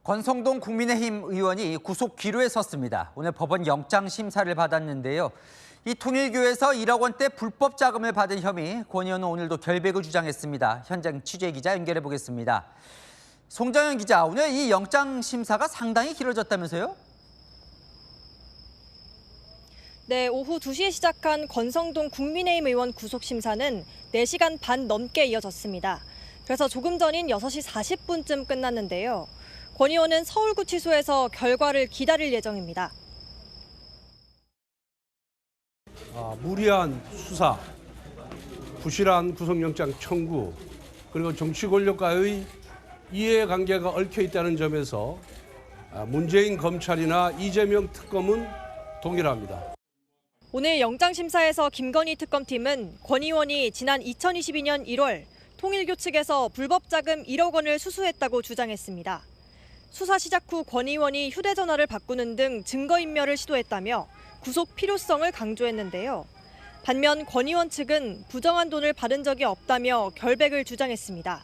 권성동 국민의힘 의원이 구속 기로에 섰습니다. 오늘 법원 영장 심사를 받았는데요. 이 통일교에서 1억 원대 불법 자금을 받은 혐의, 권 의원은 오늘도 결백을 주장했습니다. 현장 취재 기자 연결해 보겠습니다. 송정현 기자, 오늘 이 영장 심사가 상당히 길어졌다면서요? 네, 오후 2시에 시작한 권성동 국민의힘 의원 구속 심사는 4시간 반 넘게 이어졌습니다. 그래서 조금 전인 6시 40분쯤 끝났는데요. 권 의원은 서울구치소에서 결과를 기다릴 예정입니다. 무리한 수사, 부실한 구속영장 청구, 그리고 정치 권력과의 이해관계가 얽혀 있다는 점에서 문재인 검찰이나 이재명 특검은 동일합니다. 오늘 영장심사에서 김건희 특검팀은 권 의원이 지난 2022년 1월 통일교 측에서 불법 자금 1억 원을 수수했다고 주장했습니다. 수사 시작 후 권 의원이 휴대전화를 바꾸는 등 증거인멸을 시도했다며 구속 필요성을 강조했는데요. 반면 권 의원 측은 부정한 돈을 받은 적이 없다며 결백을 주장했습니다.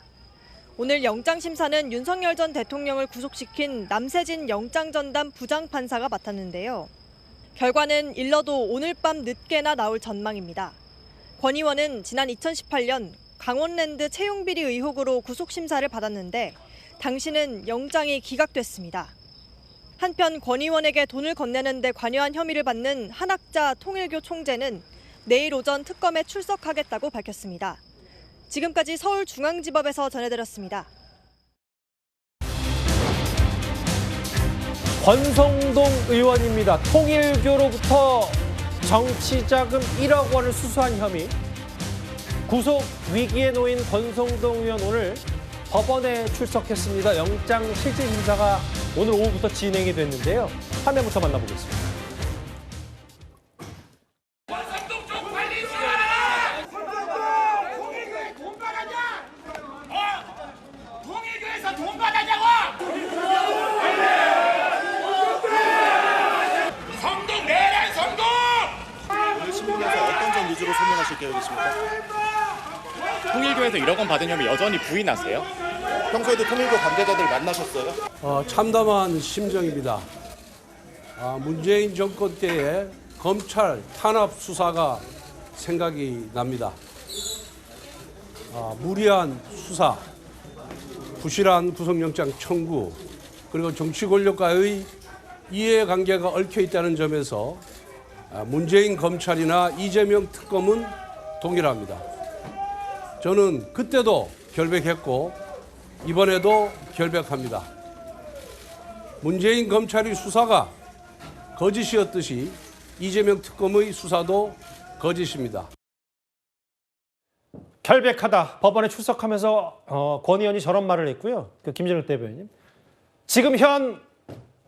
오늘 영장심사는 윤석열 전 대통령을 구속시킨 남세진 영장전담 부장판사가 맡았는데요. 결과는 일러도 오늘 밤 늦게나 나올 전망입니다. 권 의원은 지난 2018년 강원랜드 채용비리 의혹으로 구속심사를 받았는데 당시는 영장이 기각됐습니다. 한편 권 의원에게 돈을 건네는 데 관여한 혐의를 받는 한학자 통일교 총재는 내일 오전 특검에 출석하겠다고 밝혔습니다. 지금까지 서울중앙지법에서 전해드렸습니다. 권성동 의원입니다. 통일교로부터 정치자금 1억 원을 수수한 혐의. 구속 위기에 놓인 권성동 의원 오늘 법원에 출석했습니다. 영장 실질 심사가 오늘 오후부터 진행이 됐는데요. 화면부터 만나보겠습니다. 권성동 좀 빨리 수사하라! 통일교에 돈 받았냐? 통일교에서 돈 받았냐고! 성동 내란 성동! 오늘 신문에서 어떤 점 위주로 설명하실 계획이십니까? 통일교에서 1억 원 받은 혐의 여전히 부인하세요? 평소에도 통일교 관계자들 만나셨어요? 참담한 심정입니다. 문재인 정권 때의 검찰 탄압 수사가 생각이 납니다. 무리한 수사, 부실한 구속영장 청구, 그리고 정치 권력과의 이해관계가 얽혀 있다는 점에서 문재인 검찰이나 이재명 특검은 동일합니다. 저는 그때도 결백했고 이번에도 결백합니다. 문재인 검찰의 수사가 거짓이었듯이 이재명 특검의 수사도 거짓입니다. 결백하다. 법원에 출석하면서 권 의원이 저런 말을 했고요. 김진욱 대변인. 지금 현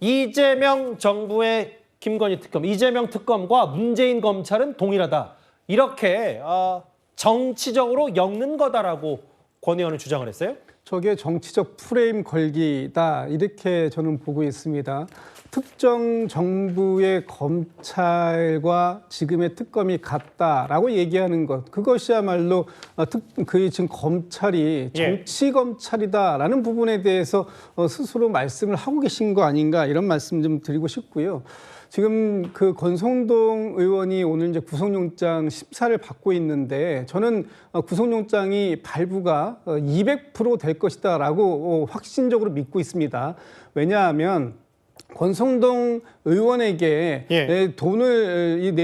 이재명 정부의 김건희 특검, 이재명 특검과 문재인 검찰은 동일하다. 이렇게 정치적으로 엮는 거다라고 권 의원은 주장을 했어요. 저게 정치적 프레임 걸기다 이렇게 저는 보고 있습니다. 특정 정부의 검찰과 지금의 특검이 같다라고 얘기하는 것, 그것이야말로 지금 검찰이 정치 검찰이다라는 부분에 대해서 스스로 말씀을 하고 계신 거 아닌가 이런 말씀 좀 드리고 싶고요. 지금 그 권성동 의원이 오늘 이제 구속영장 심사를 받고 있는데 저는 구속영장이 발부가 200% 될 것이다라고 확신적으로 믿고 있습니다. 왜냐하면 권성동 의원에게 돈을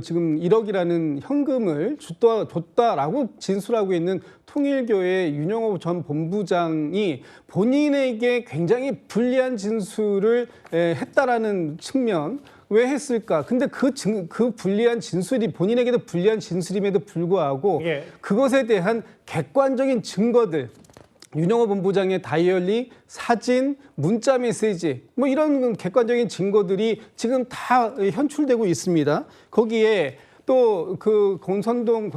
지금 1억이라는 현금을 줬다라고 진술하고 있는 통일교의 윤영호 전 본부장이 본인에게 굉장히 불리한 진술을 했다라는 측면. 왜 했을까? 근데 그 불리한 진술이 본인에게도 불리한 진술임에도 불구하고 그것에 대한 객관적인 증거들, 윤영호 본부장의 다이어리, 사진, 문자 메시지 뭐 이런 객관적인 증거들이 지금 다 현출되고 있습니다. 거기에 또 그 권성동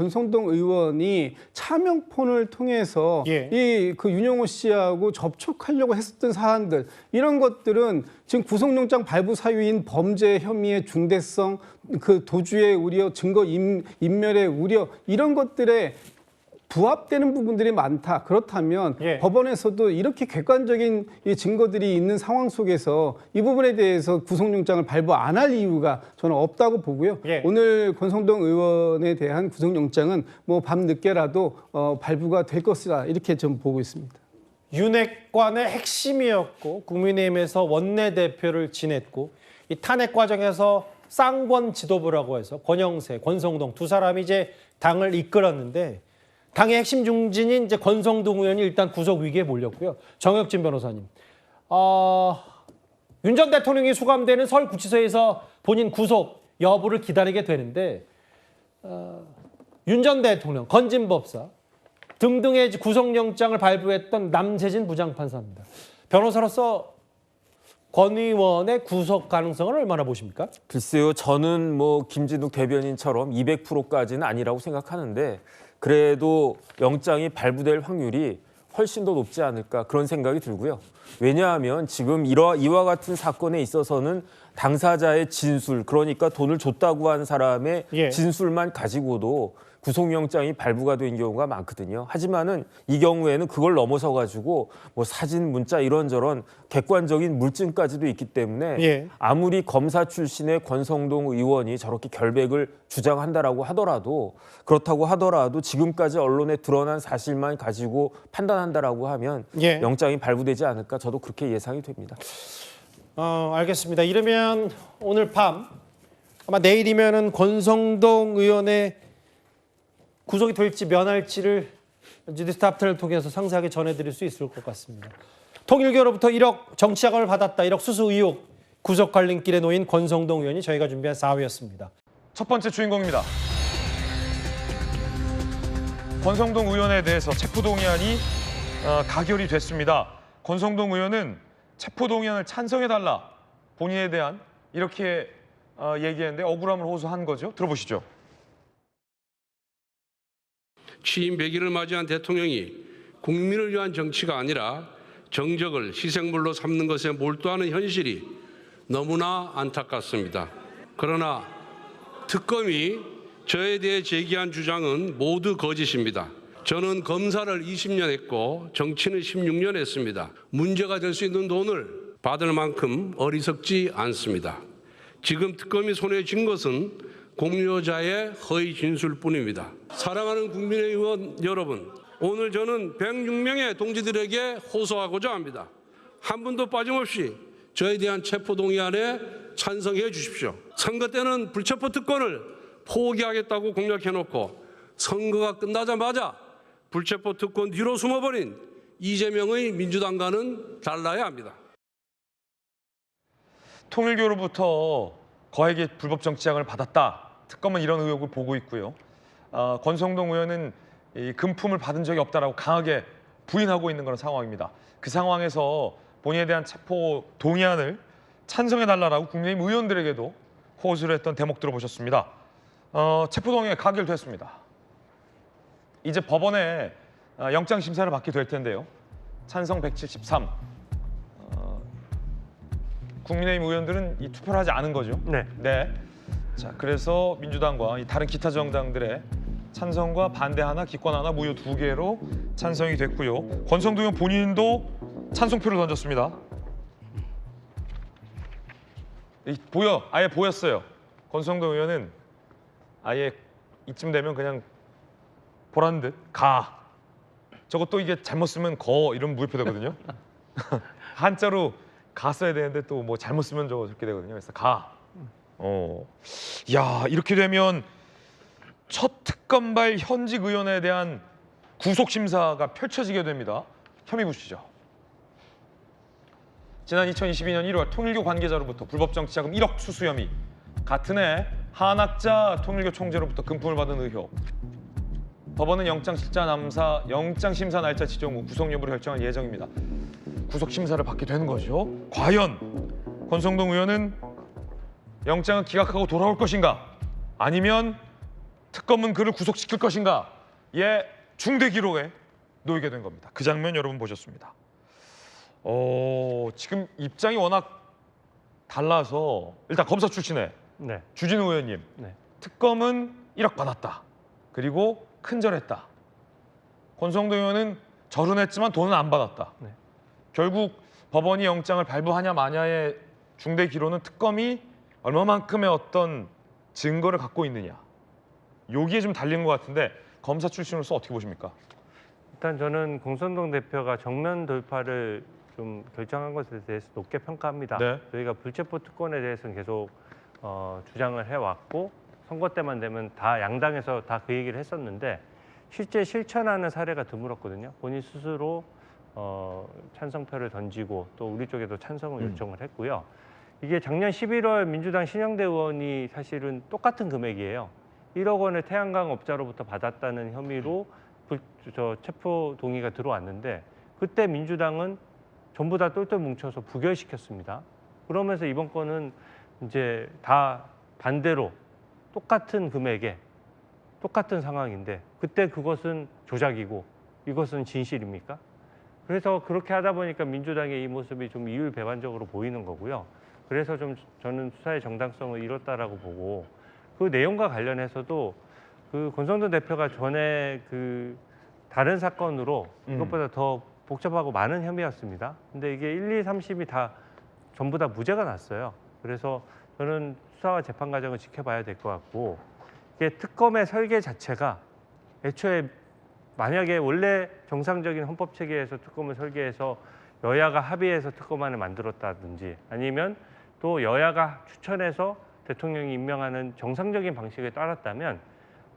의원이 차명폰을 통해서 그 윤영호 씨하고 접촉하려고 했었던 사안들 이런 것들은 지금 구속영장 발부 사유인 범죄 혐의의 중대성, 그 도주의 우려, 증거 인멸의 우려 이런 것들에 부합되는 부분들이 많다. 그렇다면 예. 법원에서도 이렇게 객관적인 이 증거들이 있는 상황 속에서 이 부분에 대해서 구속영장을 발부 안 할 이유가 저는 없다고 보고요. 예. 오늘 권성동 의원에 대한 구속영장은 뭐 밤늦게라도 발부가 될 것이다. 이렇게 좀 보고 있습니다. 윤핵관의 핵심이었고 국민의힘에서 원내대표를 지냈고 이 탄핵 과정에서 쌍권 지도부라고 해서 권영세, 권성동 두 사람이 이제 당을 이끌었는데 당의 핵심 중진인 이제 권성동 의원이 일단 구속 위기에 몰렸고요. 정혁진 변호사님, 윤 전 대통령이 수감되는 서울구치소에서 본인 구속 여부를 기다리게 되는데 윤 전 대통령, 건진법사 등등의 구속영장을 발부했던 남세진 부장판사입니다. 변호사로서 권 의원의 구속 가능성을 얼마나 보십니까? 글쎄요, 저는 뭐 김진욱 대변인처럼 200%까지는 아니라고 생각하는데 그래도 영장이 발부될 확률이 훨씬 더 높지 않을까 그런 생각이 들고요. 왜냐하면 지금 이와 같은 사건에 있어서는 당사자의 진술, 그러니까 돈을 줬다고 한 사람의 예. 진술만 가지고도 구속영장이 발부가 된 경우가 많거든요. 하지만은 이 경우에는 그걸 넘어서 가지고 뭐 사진, 문자 이런저런 객관적인 물증까지도 있기 때문에 예. 아무리 검사 출신의 권성동 의원이 저렇게 결백을 주장한다라고 하더라도 그렇다고 하더라도 지금까지 언론에 드러난 사실만 가지고 판단한다라고 하면 예. 영장이 발부되지 않을까 저도 그렇게 예상이 됩니다. 알겠습니다. 이러면 오늘 밤 아마 내일이면은 권성동 의원의 구속이 될지 면할지를 뉴스타프를 통해서 상세하게 전해드릴 수 있을 것 같습니다. 통일교로부터 1억 정치자금을 받았다. 1억 수수 의혹 구속 갈림길에 놓인 권성동 의원이 저희가 준비한 4위였습니다. 첫 번째 주인공입니다. 권성동 의원에 대해서 체포동의안이 가결이 됐습니다. 권성동 의원은 체포동의안을 찬성해달라. 본인에 대한 이렇게 얘기했는데 억울함을 호소한 거죠. 들어보시죠. 취임 100일을 맞이한 대통령이 국민을 위한 정치가 아니라 정적을 희생물로 삼는 것에 몰두하는 현실이 너무나 안타깝습니다. 그러나 특검이 저에 대해 제기한 주장은 모두 거짓입니다. 저는 검사를 20년 했고 정치는 16년 했습니다. 문제가 될 수 있는 돈을 받을 만큼 어리석지 않습니다. 지금 특검이 손에 쥔 것은 공유자의 허위 진술뿐입니다. 사랑하는 국민의원 여러분, 오늘 저는 106명의 동지들에게 호소하고자 합니다. 한 분도 빠짐없이 저에 대한 체포동의안에 찬성해 주십시오. 선거 때는 불체포 특권을 포기하겠다고 공약해놓고 선거가 끝나자마자 불체포 특권 뒤로 숨어버린 이재명의 민주당과는 달라야 합니다. 통일교로부터 거액의 불법 정치자금을 받았다. 특검은 이런 의혹을 보고 있고요. 권성동 의원은 이 금품을 받은 적이 없다라고 강하게 부인하고 있는 그런 상황입니다. 그 상황에서 본인에 대한 체포 동의안을 찬성해달라고 국민의힘 의원들에게도 호소를 했던 대목 들어보셨습니다. 체포 동의안 가결됐습니다. 이제 법원에 영장 심사를 받게 될 텐데요. 찬성 173. 국민의힘 의원들은 이 투표를 하지 않은 거죠. 네. 자, 그래서 민주당과 이 다른 기타 정당들의 찬성과 반대 하나, 기권 하나, 무효 2개로 찬성이 됐고요. 권성동 의원 본인도 찬성표를 던졌습니다. 아예 보였어요. 권성동 의원은 아예 이쯤 되면 그냥 보란 듯 가. 저것도 이게 잘못 쓰면 거 이런 무효표 되거든요. 한자로 가 써야 되는데 또 뭐 잘못 쓰면 저렇게 되거든요. 그래서 가. 야, 이렇게 되면 첫 특검발 현직 의원에 대한 구속 심사가 펼쳐지게 됩니다. 혐의 보시죠. 지난 2022년 1월 통일교 관계자로부터 불법 정치자금 1억 수수 혐의, 같은 해 한학자 통일교 총재로부터 금품을 받은 의혹. 법원은 영장 심사 날짜 지정 후 구속 여부를 결정할 예정입니다. 구속 심사를 받게 되는 거죠. 과연 권성동 의원은 영장을 기각하고 돌아올 것인가? 아니면 특검은 그를 구속시킬 것인가? 예, 중대 기로에 놓이게 된 겁니다. 그 장면 여러분 보셨습니다. 지금 입장이 워낙 달라서 일단 검사 출신의 주진우 의원님, 특검은 1억 받았다. 그리고 큰절했다. 권성동 의원은 절은했지만 돈은 안 받았다. 결국 법원이 영장을 발부하냐 마냐의 중대 기로는 특검이 얼마만큼의 어떤 증거를 갖고 있느냐. 여기에 좀 달린 것 같은데 검사 출신으로서 어떻게 보십니까? 일단 저는 권성동 대표가 정면 돌파를 좀 결정한 것에 대해서 높게 평가합니다. 네. 저희가 불체포 특권에 대해서는 계속 주장을 해왔고 선거 때만 되면 다 양당에서 다 그 얘기를 했었는데 실제 실천하는 사례가 드물었거든요. 본인 스스로 찬성표를 던지고 또 우리 쪽에도 찬성을 요청을 했고요. 이게 작년 11월 민주당 신영대 의원이 사실은 똑같은 금액이에요. 1억 원을 태양광 업자로부터 받았다는 혐의로 체포 동의가 들어왔는데 그때 민주당은 전부 다 똘똘 뭉쳐서 부결시켰습니다. 그러면서 이번 건은 이제 다 반대로 똑같은 금액에 똑같은 상황인데 그때 그것은 조작이고 이것은 진실입니까? 그래서 그렇게 하다 보니까 민주당의 이 모습이 좀 이율배반적으로 보이는 거고요. 그래서 좀 저는 수사의 정당성을 잃었다라고 보고 그 내용과 관련해서도 그 권성동 대표가 전에 그 다른 사건으로 이것보다 더 복잡하고 많은 혐의였습니다. 근데 이게 1, 2, 3심이 다 전부 다 무죄가 났어요. 그래서 저는 수사와 재판 과정을 지켜봐야 될 것 같고 이게 특검의 설계 자체가 애초에 만약에 원래 정상적인 헌법 체계에서 특검을 설계해서 여야가 합의해서 특검안을 만들었다든지 아니면 또 여야가 추천해서 대통령이 임명하는 정상적인 방식을 따랐다면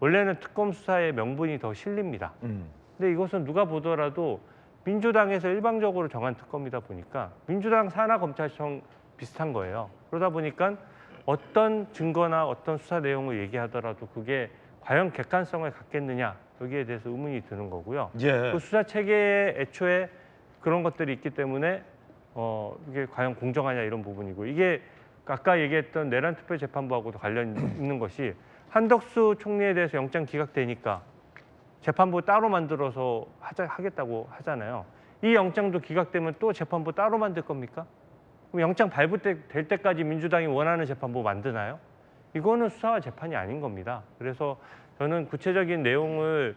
원래는 특검 수사의 명분이 더 실립니다. 근데 이것은 누가 보더라도 민주당에서 일방적으로 정한 특검이다 보니까 민주당 산하검찰청 비슷한 거예요. 그러다 보니까 어떤 증거나 어떤 수사 내용을 얘기하더라도 그게 과연 객관성을 갖겠느냐 여기에 대해서 의문이 드는 거고요. 예. 그 수사 체계에 애초에 그런 것들이 있기 때문에 이게 과연 공정하냐 이런 부분이고 이게 아까 얘기했던 내란 특별 재판부하고도 관련 있는 것이 한덕수 총리에 대해서 영장 기각되니까 재판부 따로 만들어서 하겠다고 하잖아요. 이 영장도 기각되면 또 재판부 따로 만들 겁니까? 그럼 영장 발부될 때까지 민주당이 원하는 재판부 만드나요? 이거는 수사와 재판이 아닌 겁니다. 그래서 저는 구체적인 내용을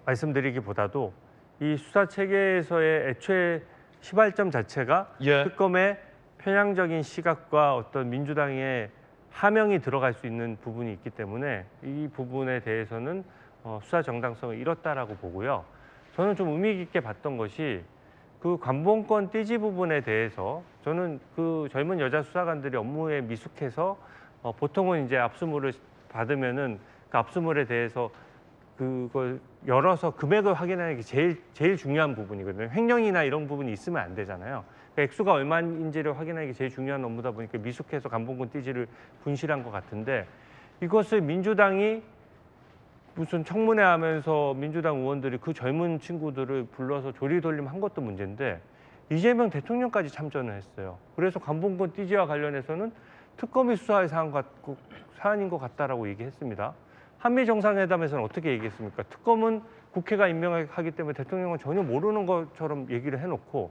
말씀드리기보다도 이 수사 체계에서의 애초에 시발점 자체가 예. 특검의 편향적인 시각과 어떤 민주당의 하명이 들어갈 수 있는 부분이 있기 때문에 이 부분에 대해서는 수사 정당성을 잃었다라고 보고요. 저는 좀 의미 깊게 봤던 것이 그 관봉권 띠지 부분에 대해서 저는 그 젊은 여자 수사관들이 업무에 미숙해서 보통은 이제 압수물을 받으면은 그 압수물에 대해서 그걸 열어서 금액을 확인하는 게 제일 중요한 부분이거든요. 횡령이나 이런 부분이 있으면 안 되잖아요. 그러니까 액수가 얼마인지를 확인하는 게 제일 중요한 업무다 보니까 미숙해서 관봉권 띠지를 분실한 것 같은데 이것을 민주당이 무슨 청문회 하면서 민주당 의원들이 그 젊은 친구들을 불러서 조리돌림한 것도 문제인데 이재명 대통령까지 참전을 했어요. 그래서 관봉권 띠지와 관련해서는 특검이 수사할 사안인 것 같다라고 얘기했습니다. 한미 정상회담에서는 어떻게 얘기했습니까? 특검은 국회가 임명하기 때문에 대통령은 전혀 모르는 것처럼 얘기를 해놓고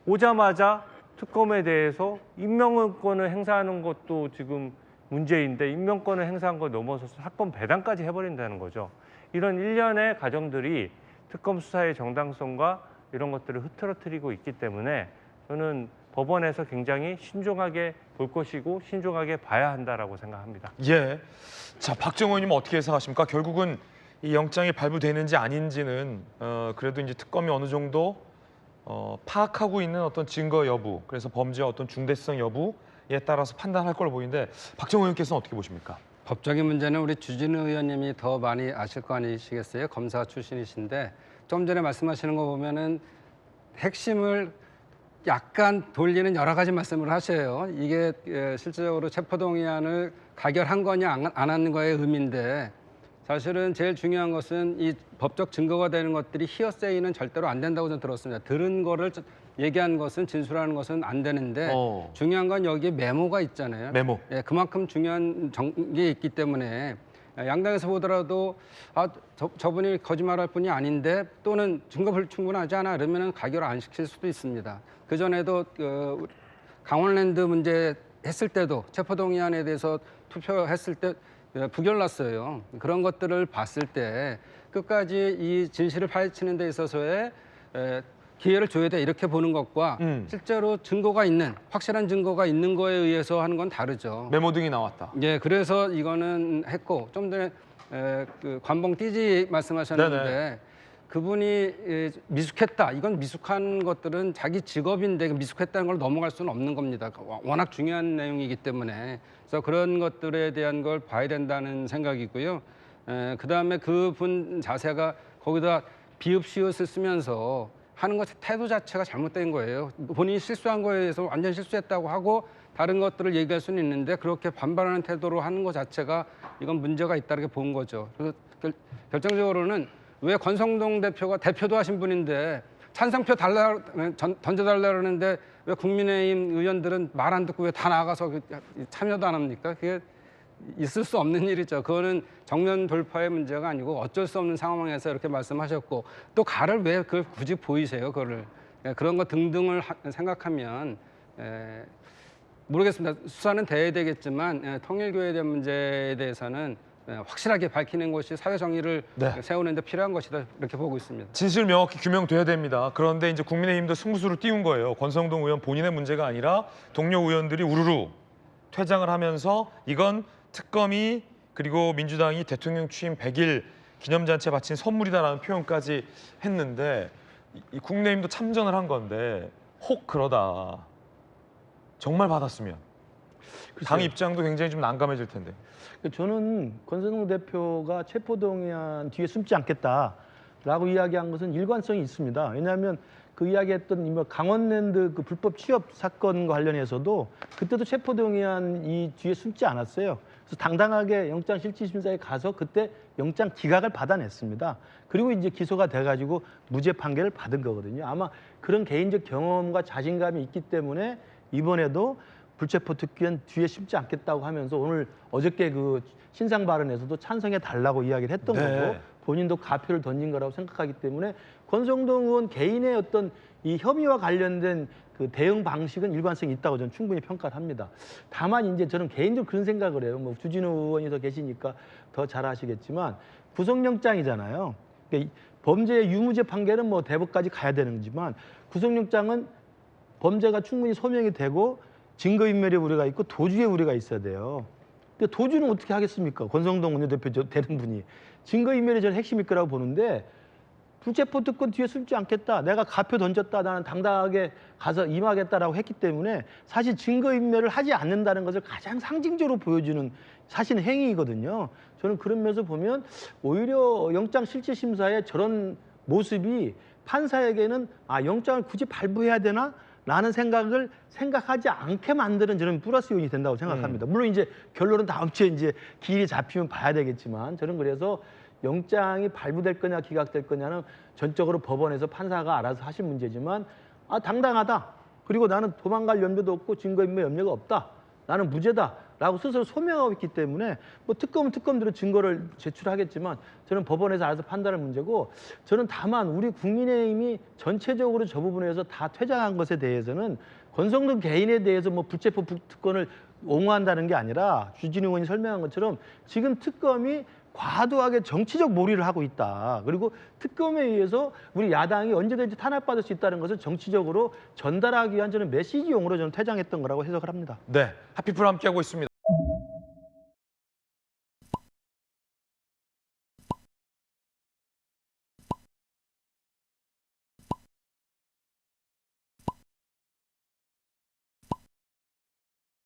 오자마자 특검에 대해서 임명권을 행사하는 것도 지금 문제인데 임명권을 행사한 걸 넘어서서 사건 배당까지 해버린다는 거죠. 이런 일련의 과정들이 특검 수사의 정당성과 이런 것들을 흐트러뜨리고 있기 때문에 저는 법원에서 굉장히 신중하게 볼 것이고 신중하게 봐야 한다라고 생각합니다. 예. 자, 박정호 의원님 어떻게 예상하십니까? 결국은 이 영장이 발부되는지 아닌지는 그래도 이제 특검이 어느 정도 파악하고 있는 어떤 증거 여부, 그래서 범죄의 어떤 중대성 여부에 따라서 판단할 걸로 보이는데 박정호 의원께서는 어떻게 보십니까? 법적인 문제는 우리 주진우 의원님이 더 많이 아실 거 아니시겠어요? 검사 출신이신데 좀 전에 말씀하시는 거 보면은 핵심을 약간 돌리는 여러 가지 말씀을 하셔요. 이게 실질적으로 체포동의안을 가결한 거냐 안 하는 거의 의미인데 사실은 제일 중요한 것은 이 법적 증거가 되는 것들이 히어세이는 절대로 안 된다고 저는 들었습니다. 들은 거를 얘기한 것은 진술하는 것은 안 되는데 중요한 건 여기에 메모가 있잖아요. 메모. 예, 그만큼 중요한 게 있기 때문에 양당에서 보더라도 저분이 거짓말할 분이 아닌데 또는 증거 불충분하지 않아 그러면 가결 안 시킬 수도 있습니다. 그 전에도 강원랜드 문제 했을 때도 체포동의안에 대해서 투표했을 때 부결났어요. 그런 것들을 봤을 때 끝까지 이 진실을 파헤치는 데 있어서의 기회를 줘야 돼 이렇게 보는 것과 실제로 증거가 있는 확실한 증거가 있는 거에 의해서 하는 건 다르죠. 메모 등이 나왔다. 예, 그래서 이거는 했고 좀 전에 그 관봉 띠지 말씀하셨는데 네네. 그분이 미숙했다. 이건 미숙한 것들은 자기 직업인데 미숙했다는 걸 넘어갈 수는 없는 겁니다. 워낙 중요한 내용이기 때문에 그래서 그런 것들에 대한 걸 봐야 된다는 생각이고요. 그다음에 그분 자세가 거기다 비읍시옷을 쓰면서 하는 것 태도 자체가 잘못된 거예요. 본인이 실수한 거에 대해서 완전 실수했다고 하고 다른 것들을 얘기할 수는 있는데 그렇게 반발하는 태도로 하는 것 자체가 이건 문제가 있다고 본 거죠. 그래서 결정적으로는 왜 권성동 대표가 대표도 하신 분인데 찬성표 던져달라 그러는데 왜 국민의힘 의원들은 말 안 듣고 왜 다 나가서 참여도 안 합니까? 그게 있을 수 없는 일이죠. 그거는 정면 돌파의 문제가 아니고 어쩔 수 없는 상황에서 이렇게 말씀하셨고 또 가를 왜 그걸 굳이 보이세요? 그거를 그런 거 등등을 생각하면 모르겠습니다. 수사는 돼야 되겠지만 통일교에 대한 문제에 대해서는 확실하게 밝히는 것이 사회 정의를 세우는 데 필요한 것이다 이렇게 보고 있습니다. 진실 명확히 규명돼야 됩니다. 그런데 이제 국민의힘도 승부수를 띄운 거예요. 권성동 의원 본인의 문제가 아니라 동료 의원들이 우르르 퇴장을 하면서 이건 특검이 그리고 민주당이 대통령 취임 100일 기념잔치에 바친 선물이다라는 표현까지 했는데 이 국민의힘도 참전을 한 건데 혹 그러다 정말 받았으면 당 입장도 굉장히 좀 난감해질 텐데. 저는 권성동 대표가 체포동의안 뒤에 숨지 않겠다라고 이야기한 것은 일관성이 있습니다. 왜냐하면 그 이야기했던 강원랜드 그 불법 취업 사건과 관련해서도 그때도 체포동의안 이 뒤에 숨지 않았어요. 그래서 당당하게 영장실질심사에 가서 그때 영장 기각을 받아냈습니다. 그리고 이제 기소가 돼가지고 무죄 판결을 받은 거거든요. 아마 그런 개인적 경험과 자신감이 있기 때문에 이번에도 불체포 특권 뒤에 숨지 않겠다고 하면서 오늘 어저께 그 신상 발언에서도 찬성해 달라고 이야기를 했던 거고 본인도 가표를 던진 거라고 생각하기 때문에 권성동 의원 개인의 어떤 이 혐의와 관련된 그 대응 방식은 일관성이 있다고 저는 충분히 평가를 합니다. 다만 이제 저는 개인적으로 그런 생각을 해요. 뭐 주진우 의원이 더 계시니까 더 잘 아시겠지만 구속영장이잖아요. 그러니까 범죄의 유무죄 판결은 뭐 대법까지 가야 되는 거지만 구속영장은 범죄가 충분히 소명이 되고 증거인멸의 우려가 있고 도주의 우려가 있어야 돼요. 근데 도주는 어떻게 하겠습니까? 권성동 원내대표 되는 분이. 증거인멸이 저는 핵심일 거라고 보는데 불체포 특권 뒤에 숨지 않겠다. 내가 가표 던졌다. 나는 당당하게 가서 임하겠다라고 했기 때문에 사실 증거인멸을 하지 않는다는 것을 가장 상징적으로 보여주는 사실 행위이거든요. 저는 그런 면에서 보면 오히려 영장실질심사에 저런 모습이 판사에게는 영장을 굳이 발부해야 되나? 라는 생각을 생각하지 않게 만드는 저는 플러스 요인이 된다고 생각합니다. 물론 이제 결론은 다음 주에 이제 기일이 잡히면 봐야 되겠지만 저는 그래서 영장이 발부될 거냐 기각될 거냐는 전적으로 법원에서 판사가 알아서 하실 문제지만 당당하다. 그리고 나는 도망갈 염려도 없고 증거인멸 염려가 없다. 나는 무죄다라고 스스로 소명하고 있기 때문에 뭐 특검은 특검대로 증거를 제출하겠지만 저는 법원에서 알아서 판단할 문제고 저는 다만 우리 국민의힘이 전체적으로 저 부분에서 다 퇴장한 것에 대해서는 권성동 개인에 대해서 뭐 불체포 특권을 옹호한다는 게 아니라 주진우 의원이 설명한 것처럼 지금 특검이 과도하게 정치적 몰이를 하고 있다. 그리고 특검에 의해서 우리 야당이 언제든지 탄압받을 수 있다는 것을 정치적으로 전달하기 위한 저는 메시지용으로 저는 퇴장했던 거라고 해석을 합니다. 네, 하피플 함께하고 있습니다.